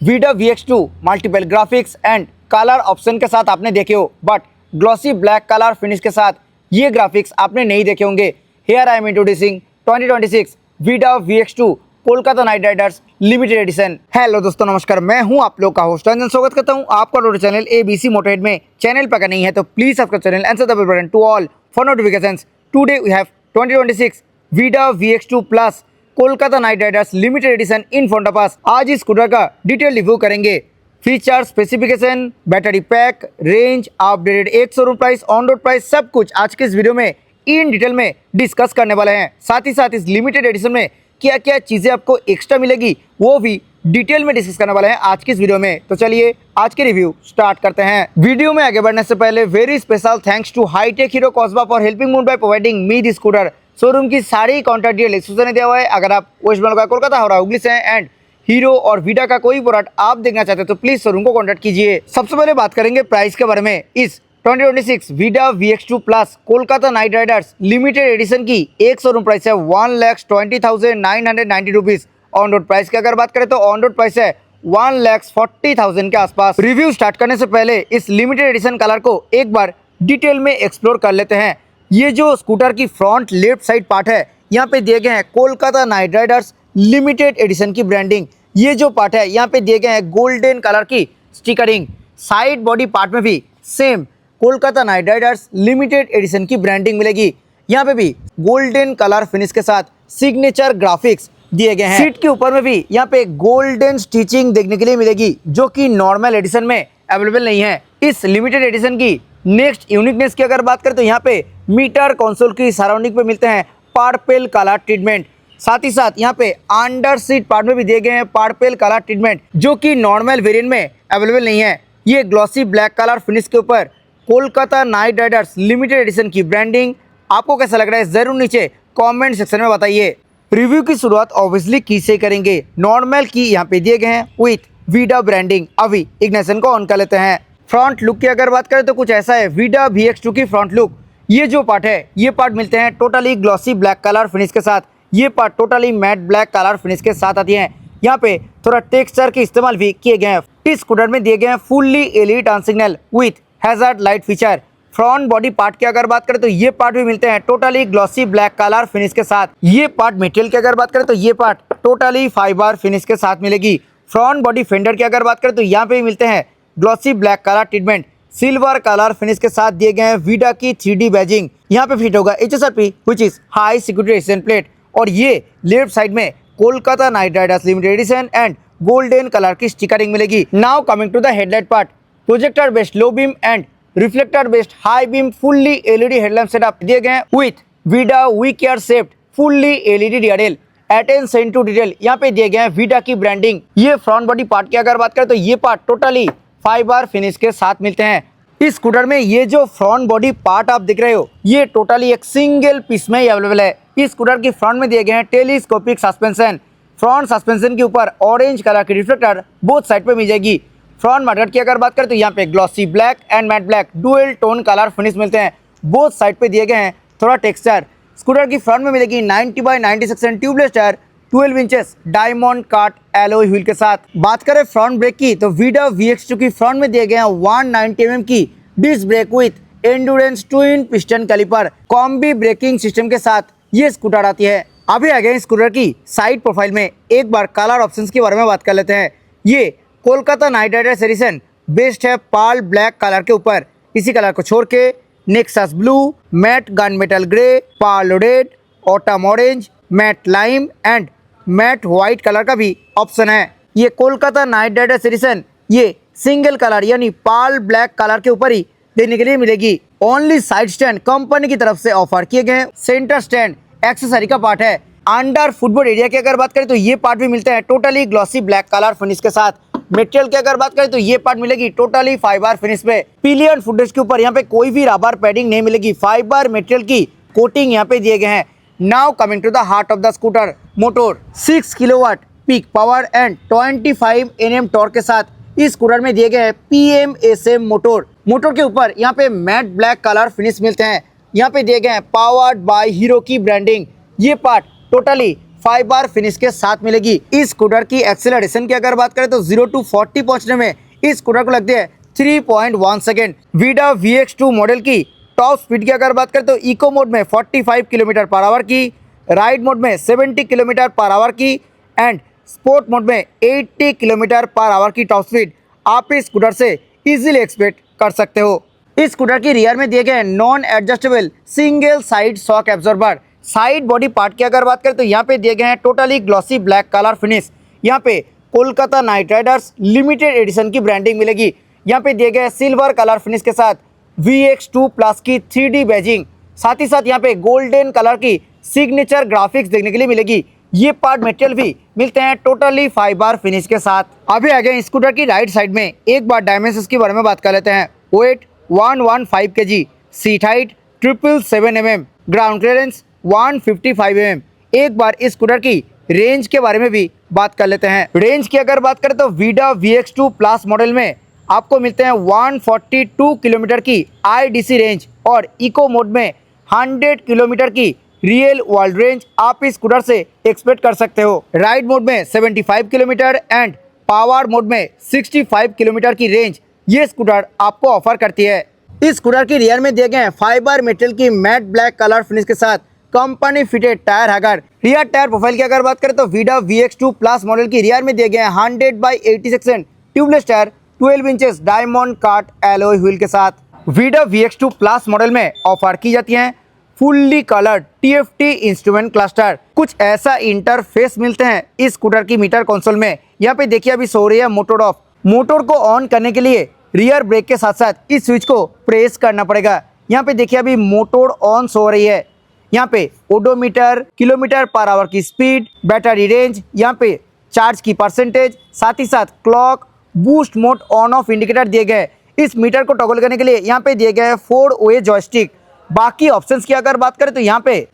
Vida VX2 multiple graphics and colour option के साथ आपने देखे हो, but glossy black colour finish के साथ ये ग्राफिक्स आपने नहीं देखे होंगे। Here I am introducing 2026 Vida VX2 Kolkata night Riders limited addition. Hello दोस्तों, नमस्कार। मैं हूं आप लोग का होस्ट रंजन। स्वागत करता हूं आपका रोड चैनल ABC मोटरहेड में। चैनल पर अगर नहीं है तो please subscribe channel and set the bell button to all for notifications. Today we have 2026 Vida VX2 plus Kolkata night Riders limited edition in front of us. आज इस स्कूटर का detail review करेंगे। Feature, specification, battery pack, range, updated ex showroom price, on road price, सब कुछ आज के इस video में इन डिटेल में डिस्कस करने वाले हैं। साथ ही साथ इस लिमिटेड एडिशन में क्या क्या चीज़ें आपको एक्स्ट्रा मिलेगी वो भी डिटेल में डिस्कस करने वाले हैं आज की इस वीडियो में। तो चलिए आज के रिव्यू स्टार्ट करते हैं। वीडियो में आगे बढ़ने से पहले very special thanks to hitech hero Kasba for helping mood by providing me this scooter. Showroom की सारी कॉन्टैक्ट डिटेल डिस्क्रिप्शन में दिया हुआ है। अगर आप वेस्ट बंगाल का कोलकाता हो रहा हुगली से हैं एंड हीरो और वीडा का कोई प्रोडक्ट आप देखना चाहते हैं तो प्लीज शोरूम को कॉन्टैक्ट कीजिए। सबसे पहले बात करेंगे प्राइस के बारे में। इस 2026 Vida VX2 plus Kolkata night Riders limited addition की एक शोरूम प्राइस है 1,20,990 रुपीज। ऑन रोड प्राइस की अगर बात करें तो ऑन रोड प्राइस है 1,40,000 के आसपास। रिव्यू स्टार्ट करने से पहले इस लिमिटेड एडिशन कलर को एक बार डिटेल में एक्सप्लोर कर लेते हैं। ये जो स्कूटर की फ्रंट लेफ्ट साइड पार्ट है, यहाँ पे दिए गए हैं Kolkata night Riders limited addition की ब्रांडिंग। ये जो पार्ट है यहाँ पे दिए गए हैं गोल्डन कलर की स्टिकरिंग। साइड बॉडी पार्ट में भी same Kolkata night Riders limited addition की ब्रांडिंग मिलेगी। यहाँ पे भी गोल्डन कलर फिनिश के साथ सिग्नेचर ग्राफिक्स दिए गए हैं। सीट के ऊपर में भी यहाँ पे गोल्डन स्टिचिंग देखने के लिए मिलेगी जो कि नॉर्मल एडिशन में अवेलेबल नहीं है। इस लिमिटेड एडिशन की नेक्स्ट यूनिकनेस की अगर बात करें तो यहाँ पे मीटर कंसोल की सराउंडिंग पे मिलते हैं पर्पल कलर ट्रीटमेंट। साथ ही साथ यहाँ पे अंडर सीट पार्ट में भी दिए गए हैं पर्पल कलर ट्रीटमेंट जो कि नॉर्मल वेरिएंट में अवेलेबल नहीं है। ये ग्लॉसी ब्लैक कलर फिनिश के ऊपर Kolkata night Riders limited addition की ब्रांडिंग आपको कैसा लग रहा है जरूर नीचे कमेंट सेक्शन में बताइए। रिव्यू की शुरुआत ऑब्वियसली की से करेंगे। नॉर्मल की यहाँ पे दिए गए हैं विथ वीडा ब्रांडिंग। अभी इग्निशन को ऑन कर लेते हैं। फ्रंट लुक की अगर बात करें तो कुछ ऐसा है वीडा VX2 की फ्रंट लुक। ये जो पार्ट है ये पार्ट मिलते हैं totally glossy black colour finish के साथ। ये part totally matte black colour finish के साथ आती हैं। यहाँ पे थोड़ा टेक्सचर के इस्तेमाल भी किए गए हैं। इस स्कूटर में दिए गए हैं fully LED turn signal with hazard light feature. Front body part की अगर बात करें तो ये पार्ट भी मिलते हैं totally glossy black colour finish के साथ। ये पार्ट मटेरियल की अगर बात करें तो ये पार्ट टोटली फाइबर फिनिश के साथ मिलेगी। फ्रंट बॉडी फेंडर की अगर बात करें तो यहाँ पे भी मिलते हैं glossy black colour treatment silver colour finish के साथ। दिए गए हैं वीडा की 3D बैजिंग। यहाँ पे फिट होगा HSRP which is high security resistant plate. और ये लेफ्ट साइड में Kolkata night Riders limited edition and golden colour की स्टिकरिंग मिलेगी। Now coming to the headlight part. Projector based low beam and reflector based high beam fully LED headlamp setup दिए गए हैं with Vida V care shaped fully LED DRL। Attention to detail यहाँ पे दिए गए हैं Vida की branding. ये फ्रंट बॉडी पार्ट की अगर बात करें तो ये पार्ट टोटली फाइबर फिनिश के साथ मिलते हैं। इस स्कूटर में ये जो फ्रंट बॉडी पार्ट आप दिख रहे हो ये टोटली एक सिंगल पीस में ही अवेलेबल है। इस स्कूटर की फ्रंट में दिए गए हैं टेलीस्कोपिक सस्पेंशन। फ्रंट सस्पेंशन के ऊपर ऑरेंज कलर की रिफ्लेक्टर बोथ साइड पे मिल जाएगी। फ्रंट मडगार्ड की अगर बात करें तो यहाँ पे glossy black and matte black dual tone colour finish मिलते हैं। बोथ साइड पे दिए गए हैं थोड़ा टेक्सचर। स्कूटर की फ्रंट में मिलेगी 90/90 section tubeless tyre 12 inches diamond काट एलॉय व्हील के साथ। बात करें फ्रंट ब्रेक की तो वीडा VX2 की फ्रंट में दिए गए हैं 190 mm की disc brake with endurance twin piston caliper combi braking system के साथ ये स्कूटर आती है। अभी आ गए स्कूटर की साइड प्रोफाइल में। एक बार कलर ऑप्शंस के बारे में बात कर लेते हैं। ये Kolkata night Riders edition based है पर्ल ब्लैक कलर के ऊपर। इसी कलर को छोड़ के Nexus blue, matte gun metal grey, pearl red, autumn orange, matte lime and matte white colour का भी ऑप्शन है। ये कोलकाता नाइट राइडर्स एडिशन ये सिंगल कलर यानी पर्ल ब्लैक कलर के ऊपर ही देखने के लिए मिलेगी। ओनली साइड स्टैंड कंपनी की तरफ से ऑफर किए गए। सेंटर स्टैंड एक्सेसरी का पार्ट है। अंडर फुटबोर्ड एरिया की अगर बात करें तो ये पार्ट भी मिलते हैं totally glossy black colour finish के साथ। मटेरियल की अगर बात करें तो ये पार्ट मिलेगी टोटली फाइबर फिनिश पे। पिलियन फुटेज के ऊपर यहाँ पे कोई भी रबर पैडिंग नहीं मिलेगी। फाइबर मटेरियल की कोटिंग यहाँ पे दिए गए हैं। Now coming to the heart of the scooter motor. 6 kilowatt peak power and 25 Nm torque के साथ इस स्कूटर में दिए गए हैं PMSM मोटर। मोटर के ऊपर यहाँ पे मैट ब्लैक कलर फिनिश मिलते हैं। यहाँ पे दिए गए हैं पावर्ड बाय हीरो की ब्रांडिंग। ये पार्ट टोटली फाइबर फिनिश के साथ मिलेगी। इस स्कूटर की एक्सेलरेशन की अगर बात करें तो 0 to 40 पहुंचने में इस स्कूटर को लगती है 3.1 सेकेंड। वीडा VX2 मॉडल की टॉप स्पीड की अगर बात करें तो इको मोड में 45 किलोमीटर पर आवर की, राइड मोड में 70 किलोमीटर पर आवर की एंड स्पोर्ट मोड में 80 किलोमीटर पर आवर की टॉप स्पीड आप इस स्कूटर से इजीली एक्सपेक्ट कर सकते हो। इस स्कूटर की रियर में दिए गए non adjustable single side shock absorber. Side body part की अगर बात करें तो यहाँ पे दिए गए हैं totally glossy black colour finish. यहाँ पे Kolkata night Riders limited addition की ब्रांडिंग मिलेगी। यहाँ पे दिए गए सिल्वर कलर फिनिश के साथ VX2 प्लस की 3D बैजिंग, साथ ही साथ यहाँ पे गोल्डन कलर की सिग्नेचर ग्राफिक्स देखने के लिए मिलेगी। ये पार्ट मटेरियल भी मिलते हैं टोटली फाइबर फिनिश के साथ। अभी आ गए स्कूटर की राइट साइड में, एक बार डायमेंशंस के बारे में बात कर लेते हैं। Weight 115 kg, seat height 777 mm, ground clearance 155 mm। एक बार इस स्कूटर की रेंज के बारे में भी बात कर लेते हैं। रेंज की अगर बात करें तो वीडा VX2 प्लस मॉडल में आपको मिलते हैं 142 किलोमीटर की IDC रेंज और इको मोड में 100 किलोमीटर की रियल वर्ल्ड रेंज आप इस स्कूटर से एक्सपेक्ट कर सकते हो। राइड मोड में 75 किलोमीटर एंड पावर मोड में 65 किलोमीटर की रेंज ये स्कूटर आपको ऑफर करती है। इस स्कूटर की रियर में दिए गए हैं फाइबर मेटल की मैट ब्लैक कलर फिनिश के साथ company fitted tyre hugger. Rear tyre profile की अगर बात करें तो वीडा VX2 प्लस मॉडल की रियर में दिए गए हैं 100/80 ट्यूबलेस टायर 12 इंचेस डायमंड काट एलॉय व्हील के साथ। वीडा VX2 प्लस मॉडल में ऑफर की जाती हैं fully coloured TFT instrument cluster. कुछ ऐसा इंटरफेस मिलते हैं इस स्कूटर की मीटर कंसोल में। यहाँ पे देखिए अभी सो रही है मोटर ऑफ। मोटर को ऑन करने के लिए रियर ब्रेक के साथ साथ इस स्विच को प्रेस करना पड़ेगा। यहाँ पे देखिए अभी मोटर ऑन सो रही है। यहाँ पे ओडोमीटर, किलोमीटर पर आवर की स्पीड, बैटरी रेंज, यहाँ पे चार्ज की परसेंटेज, साथ ही साथ clock, boost mode, on off indicator दिए गए। इस मीटर को टॉगल करने के लिए यहाँ पे दिए गए 4-वे जॉयस्टिक। बाकी ऑप्शंस की अगर बात करें तो यहाँ पे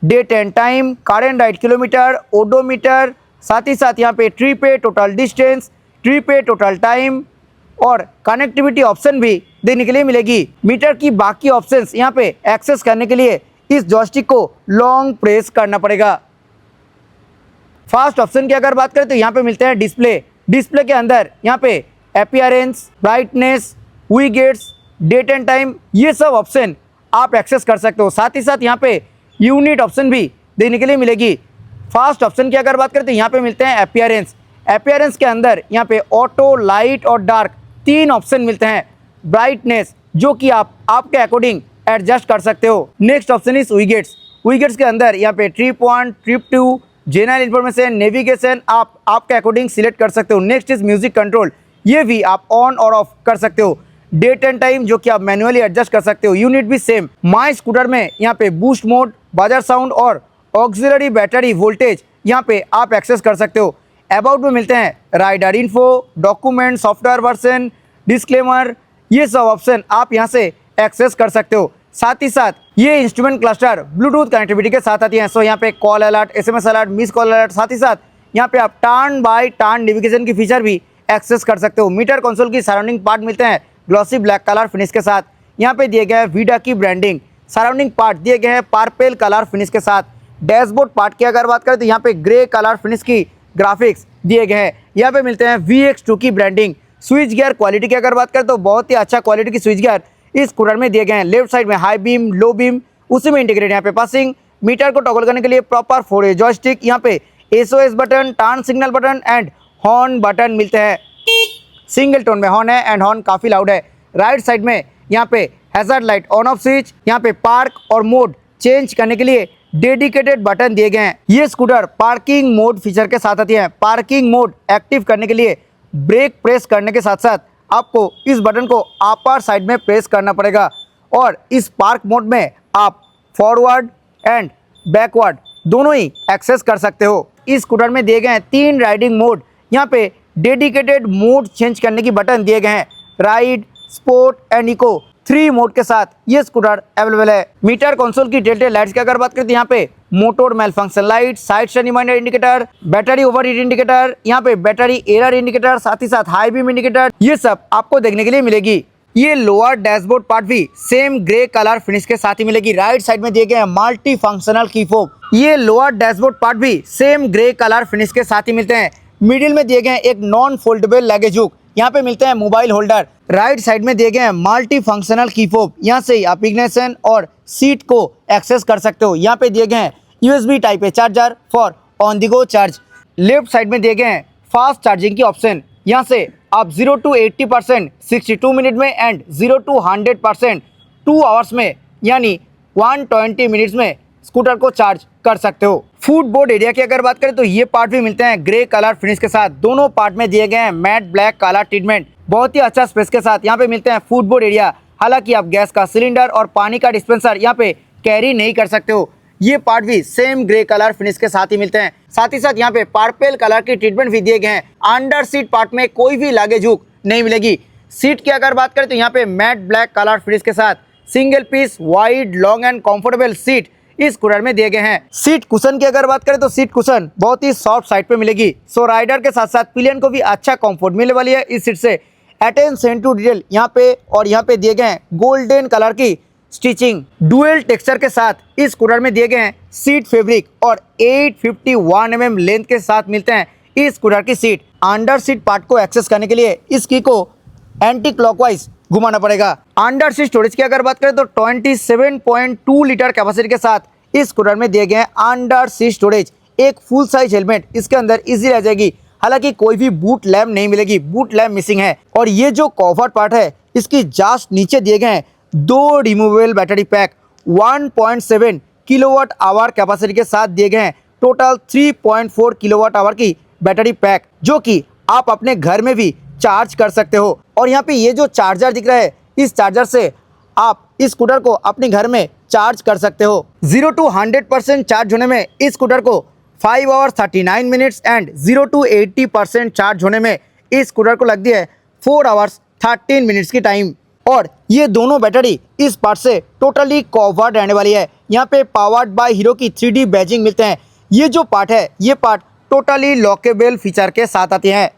date and time, car and ride kilometre, odometer, साथ ही साथ यहाँ पे ट्रिप पे टोटल डिस्टेंस, ट्रिप पे टोटल टाइम और कनेक्टिविटी ऑप्शन भी देने के लिए मिलेगी। मीटर की बाकी ऑप्शंस यहाँ पे एक्सेस करने के लिए इस जॉयस्टिक को लॉन्ग प्रेस करना पड़ेगा। फास्ट ऑप्शन की अगर बात करें तो यहाँ पे मिलते हैं डिस्प्ले। डिस्प्ले के अंदर यहाँ पे appearance, brightness, widgets, date and time, ये सब ऑप्शन आप एक्सेस कर सकते हो। साथ ही साथ यहाँ पे यूनिट ऑप्शन भी देने के लिए मिलेगी। फास्ट ऑप्शन की अगर बात करें तो यहाँ पे मिलते हैं अपीयरेंस। अपीयरेंस के अंदर यहाँ पे ऑटो, लाइट और डार्क 3 ऑप्शन मिलते हैं। ब्राइटनेस जो कि आप आपके अकॉर्डिंग एडजस्ट कर सकते हो। Next option is widgets. Widgets के अंदर यहाँ पे trip 1, trip 2, general information, navigation आप आपके अकॉर्डिंग सिलेक्ट कर सकते हो। नेक्स्ट इज म्यूजिक कंट्रोल, ये भी आप ऑन और ऑफ कर सकते हो। डेट एंड टाइम जो कि आप मैनुअली एडजस्ट कर सकते हो। यूनिट भी सेम। माई स्कूटर में यहाँ पे बूस्ट मोड, बाजार साउंड और ऑक्सिलरी बैटरी वोल्टेज यहाँ पे आप एक्सेस कर सकते हो। अबाउट में मिलते हैं rider info, document, software version, disclaimer, ये सब ऑप्शन आप यहाँ से एक्सेस कर सकते हो। साथ ही साथ ये इंस्ट्रूमेंट क्लस्टर ब्लूटूथ कनेक्टिविटी के साथ आती है। सो यहाँ पे call alert, SMS alert, miss call alert, साथ ही साथ यहाँ पे आप टर्न बाय टर्न नेविगेशन की फीचर भी एक्सेस कर सकते हो। मीटर कंसोल की सराउंडिंग पार्ट मिलते हैं ग्लॉसी ब्लैक कलर फिनिश के साथ। यहाँ पे दिए गए हैं वीडा की ब्रांडिंग। सराउंडिंग पार्ट दिए गए हैं पर्पल कलर फिनिश के साथ। डैशबोर्ड पार्ट की अगर बात करें तो यहाँ पे ग्रे कलर फिनिश की ग्राफिक्स दिए गए हैं। यहाँ पे मिलते हैं VX2 की ब्रांडिंग। स्विच गियर क्वालिटी की अगर बात करें तो बहुत ही अच्छा क्वालिटी की स्विच गियर इस स्कूटर में दिए गए हैं। लेफ्ट साइड में हाई बीम, लो बीम, उसी में इंटीग्रेट यहाँ पे पासिंग। मीटर को टॉगल करने के लिए प्रॉपर 4-वे जॉयस्टिक, यहाँ पे SOS button, turn signal button and horn button मिलते हैं। सिंगल टोन में हॉर्न है एंड हॉर्न काफ़ी लाउड है। राइट साइड में यहाँ पे hazard light on off switch, यहाँ पे पार्क और मोड चेंज करने के लिए डेडिकेटेड बटन दिए गए हैं। ये स्कूटर पार्किंग मोड फीचर के साथ आती है। पार्किंग मोड एक्टिव करने के लिए ब्रेक प्रेस करने के साथ साथ आपको इस बटन को अपर साइड में प्रेस करना पड़ेगा और इस पार्क मोड में आप फॉरवर्ड एंड बैकवर्ड दोनों ही एक्सेस कर सकते हो। इस स्कूटर में दिए गए हैं 3 राइडिंग मोड। यहाँ पे डेडिकेटेड मोड चेंज करने की बटन दिए गए हैं। Ride, sport and eco 3 mode के साथ ये स्कूटर अवेलेबल है। मीटर कंसोल की टेल लाइट्स की अगर बात करें तो यहाँ पे motor malfunction light, side stand reminder indicator, battery overheat indicator, यहाँ पे बैटरी एरर इंडिकेटर, साथ ही साथ हाई बीम इंडिकेटर, ये सब आपको देखने के लिए मिलेगी। ये लोअर डैशबोर्ड पार्ट भी सेम ग्रे कलर फिनिश के साथ ही मिलेगी। राइट साइड में दिए गए हैं मल्टी फंक्शनल की फोब। ये लोअर डैशबोर्ड पार्ट भी सेम ग्रे कलर फिनिश के साथ ही मिलते हैं। मिडिल में दिए गए हैं एक नॉन फोल्डेबल लगेज हुक। यहाँ पे मिलते हैं मोबाइल होल्डर। राइट साइड में दिए गए हैं मल्टी फंक्शनल की फोब। यहाँ से आप इग्निशन और सीट को एक्सेस कर सकते हो। यहाँ पे दिए गए हैं USB type A charger for on the go charge. Left side में दिए गए हैं फास्ट चार्जिंग की ऑप्शन। यहाँ से आप 0 to 80% 62 मिनट में एंड 0 to 100% 2 आवर्स में यानी 120 मिनट्स में स्कूटर को चार्ज कर सकते हो। फुट बोर्ड एरिया की अगर बात करें तो ये पार्ट भी मिलते हैं ग्रे कलर फिनिश के साथ। दोनों पार्ट में दिए गए हैं मैट ब्लैक कलर ट्रीटमेंट। बहुत ही अच्छा स्पेस के साथ यहाँ पे मिलते हैं फुट बोर्ड एरिया। हालांकि आप गैस का सिलेंडर और पानी का डिस्पेंसर यहाँ पे कैरी नहीं कर सकते हो। ये पार्ट भी सेम ग्रे कलर फिनिश के साथ ही मिलते हैं। साथ ही साथ यहाँ पे पर्पल कलर की ट्रीटमेंट भी दिए गए हैं। अंडर सीट पार्ट में कोई भी लगेज हुक नहीं मिलेगी। सीट की अगर बात करें तो यहाँ पे मैट ब्लैक कलर फिनिश के साथ single piece wide long and comfortable seat इस स्कूटर में दिए गए हैं। सीट कुशन की अगर बात करें तो सीट कुशन बहुत ही सॉफ्ट साइड पे मिलेगी। सो राइडर के साथ साथ पिलियन को भी अच्छा कंफर्ट मिलने वाली है इस सीट से। अटेंशन टू डिटेल यहाँ पे और यहाँ पे दिए गए हैं गोल्डन कलर की स्टिचिंग। डुअल टेक्सचर के साथ इस स्कूटर में दिए गए हैं सीट फैब्रिक और 851 mm लेंथ के साथ मिलते हैं इस स्कूटर की सीट। अंडर सीट पार्ट को एक्सेस करने के लिए इस की को एंटी क्लॉकवाइज घुमाना पड़ेगा। अंडर सीट स्टोरेज की अगर बात करें तो 27.2 लीटर कैपेसिटी के साथ इस स्कूटर में दिए गए हैं अंडर सीट स्टोरेज। एक फुल साइज हेलमेट इसके अंदर इजी रह जाएगी। हालांकि कोई भी बूट लैम्प नहीं मिलेगी, बूट लैम्प मिसिंग है। और ये जो कवर पार्ट है इसकी जस्ट नीचे दिए गए हैं 2 removable battery pack 1.7 kilowatt hour capacity के साथ दिए गए हैं। टोटल 3.4 किलोवाट आवर की बैटरी पैक जो कि आप अपने घर में भी चार्ज कर सकते हो। और यहाँ पे ये जो चार्जर दिख रहा है इस चार्जर से आप इस स्कूटर को अपने घर में चार्ज कर सकते हो। 0 to 100% चार्ज होने में इस स्कूटर को 5 hours 39 minutes and 0 to 80% charge होने में इस स्कूटर को लगती है 4 hours 13 मिनट्स की टाइम। और ये दोनों बैटरी इस पार्ट से टोटली कवर्ड रहने वाली है। यहाँ पे पावर्ड बाय हीरो की 3D बैजिंग मिलते हैं। ये जो पार्ट है ये पार्ट टोटली लॉकेबल फीचर के साथ आते हैं।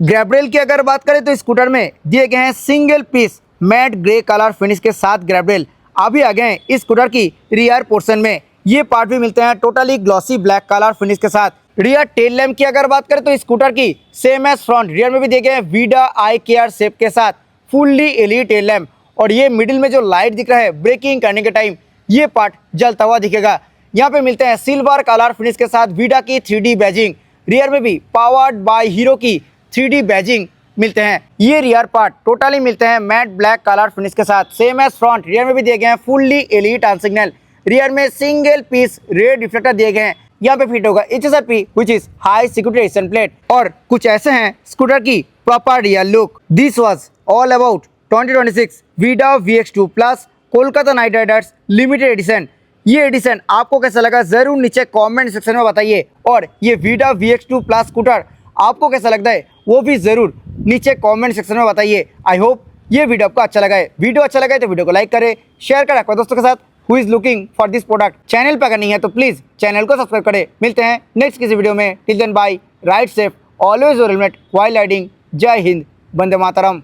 ग्रैब रेल की अगर बात करें तो स्कूटर में दिए गए हैं single piece matte grey colour finish के साथ ग्रैब रेल। अभी आ गए हैं इस स्कूटर की रियर पोर्शन में। ये पार्ट भी मिलते हैं totally glossy black colour finish के साथ। रियर टेल लैम्प की अगर बात करें तो स्कूटर की सेम एज फ्रंट रियर में भी दिए गए हैं वीडा आई केयर शेप के साथ फुल्ली एलईडी टेल लैम्प। और ये मिडिल में जो लाइट दिख रहा है ब्रेकिंग करने के टाइम ये पार्ट जलता हुआ दिखेगा। यहाँ पे मिलते हैं सिल्वर कलर फिनिश के साथ वीडा की 3D बैजिंग। रियर में भी पावर्ड बाय हीरो की 3D बैजिंग मिलते हैं। ये रियर पार्ट टोटली मिलते हैं मैट ब्लैक कलर फिनिश के साथ सेम एज फ्रंट रियर में भी दिए गए हैं fully LED turn signal. Rear में सिंगल पीस रेड रिफ्लेक्टर दिए गए हैं। यहाँ पे फिट होगा HSRP which is high security resistant plate. और कुछ ऐसे हैं स्कूटर की proper rear look. This was all about 2026 Vida VX2 plus Kolkata night Riders limited addition. ये एडिशन आपको कैसा लगा जरूर नीचे कमेंट सेक्शन में बताइए। और ये वीडा VX2 प्लस स्कूटर आपको कैसा लगता है वो भी जरूर नीचे कमेंट सेक्शन में बताइए। आई होप ये वीडियो आपको अच्छा लगा है। वीडियो अच्छा लगा है तो वीडियो को लाइक करें, शेयर करें अपने दोस्तों के साथ who is looking for this product. Channel पर अगर नहीं है तो प्लीज चैनल को सब्सक्राइब करें। मिलते हैं नेक्स्ट किसी वीडियो में। Till then bye, ride safe, always wear helmet while riding. जय हिंद, वंदे मातरम।